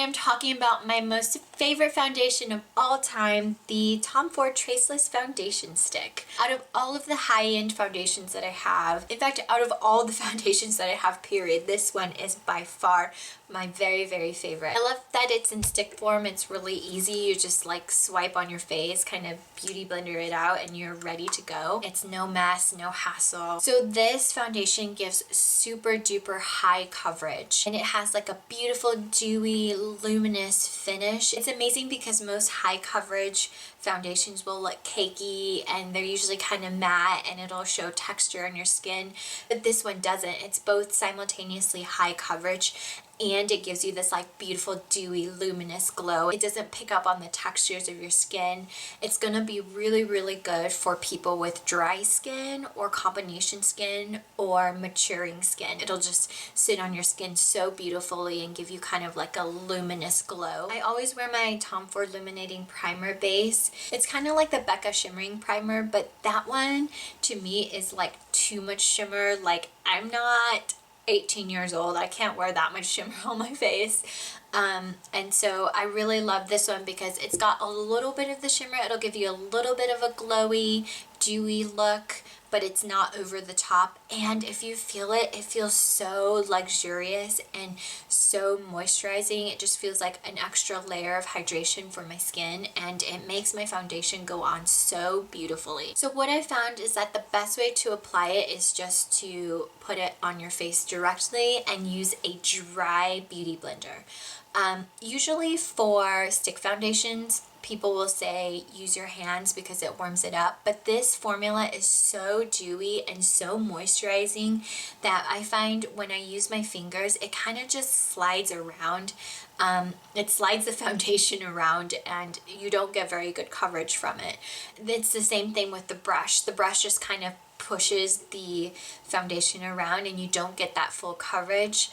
am talking about my most favorite foundation of all time, the Tom Ford Traceless Foundation Stick. Out of all of the high-end foundations that I have, in fact, out of all the foundations that I have, period, this one is by far my very, very favorite. I love that it's in stick form. It's really easy. You just like swipe on your face, kind of beauty blender it out, and you're ready to go. It's no mess, no hassle. So this foundation gives super duper high coverage, and it has like a beautiful dewy luminous finish. It's amazing because most high coverage foundations will look cakey and they're usually kind of matte and it'll show texture on your skin, but this one doesn't. It's both simultaneously high coverage and it gives you this like beautiful dewy luminous glow. It doesn't pick up on the textures of your skin. It's gonna be really, really good for people with dry skin or combination skin or maturing skin. It'll just sit on your skin so beautifully and give you kind of like a luminous glow. I always wear my Tom Ford Illuminating Primer base. It's kind of like the Becca Shimmering Primer, but that one to me is like too much shimmer. Like, I'm not 18 years old. I can't wear that much shimmer on my face. And so I really love this one because it's got a little bit of the shimmer. It'll give you a little bit of a glowy, dewy look, but it's not over the top. And if you feel it, it feels so luxurious and so moisturizing. It just feels like an extra layer of hydration for my skin, and it makes my foundation go on so beautifully. So what I found is that the best way to apply it is just to put it on your face directly and use a dry beauty blender. Usually for stick foundations, people will say use your hands because it warms it up, but this formula is so dewy and so moisturizing that I find when I use my fingers, it kind of just slides around. It slides the foundation around and you don't get very good coverage from it. It's the same thing with the brush. The brush just kind of pushes the foundation around and you don't get that full coverage.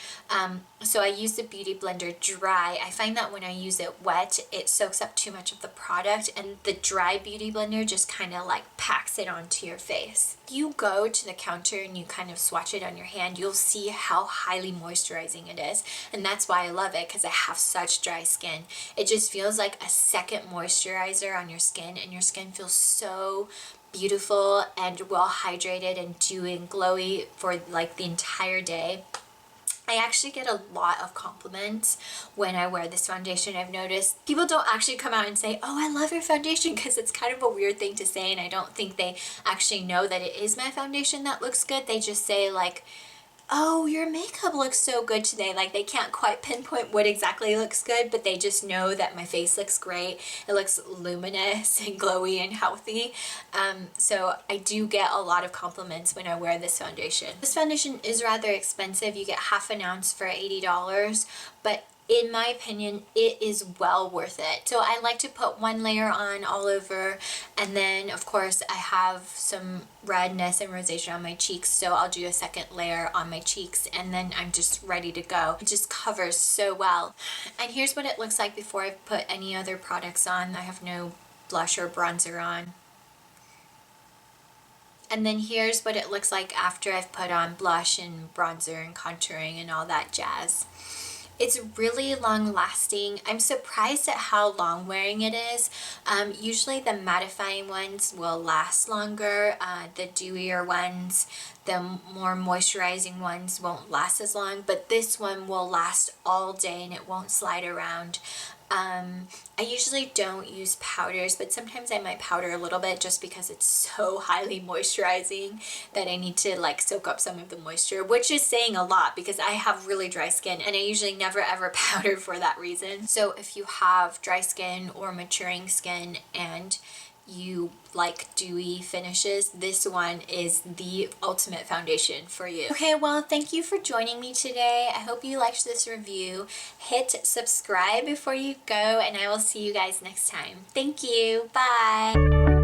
So I use the Beauty Blender dry. I find that when I use it wet, it soaks up too much of the product, and the dry Beauty Blender just kind of like packs it onto your face. If you go to the counter and you kind of swatch it on your hand, you'll see how highly moisturizing it is. And that's why I love it, because I have such dry skin. It just feels like a second moisturizer on your skin, and your skin feels so beautiful and well hydrated and dewy and glowy for like the entire day. I actually get a lot of compliments when I wear this foundation. I've noticed people don't actually come out and say, oh, I love your foundation, because it's kind of a weird thing to say, and I don't think they actually know that it is my foundation that looks good. They just say like, oh, your makeup looks so good today. Like, they can't quite pinpoint what exactly looks good, but they just know that my face looks great. It looks luminous and glowy and healthy. So I do get a lot of compliments when I wear this foundation. This foundation is rather expensive. You get half an ounce for $80, but in my opinion, it is well worth it. So I like to put one layer on all over, and then of course I have some redness and rosacea on my cheeks, so I'll do a second layer on my cheeks, and then I'm just ready to go. It just covers so well. And here's what it looks like before I put any other products on. I have no blush or bronzer on. And then here's what it looks like after I've put on blush and bronzer and contouring and all that jazz. It's really long lasting. I'm surprised at how long wearing it is. Usually the mattifying ones will last longer. The dewier ones, the more moisturizing ones won't last as long, but this one will last all day and it won't slide around. I usually don't use powders, but sometimes I might powder a little bit just because it's so highly moisturizing that I need to like soak up some of the moisture, which is saying a lot because I have really dry skin and I usually never ever powder for that reason. So if you have dry skin or maturing skin and you like dewy finishes, this one is the ultimate foundation for you. Okay, well, thank you for joining me today. I hope you liked this review. Hit subscribe before you go, and I will see you guys next time. Thank you. Bye.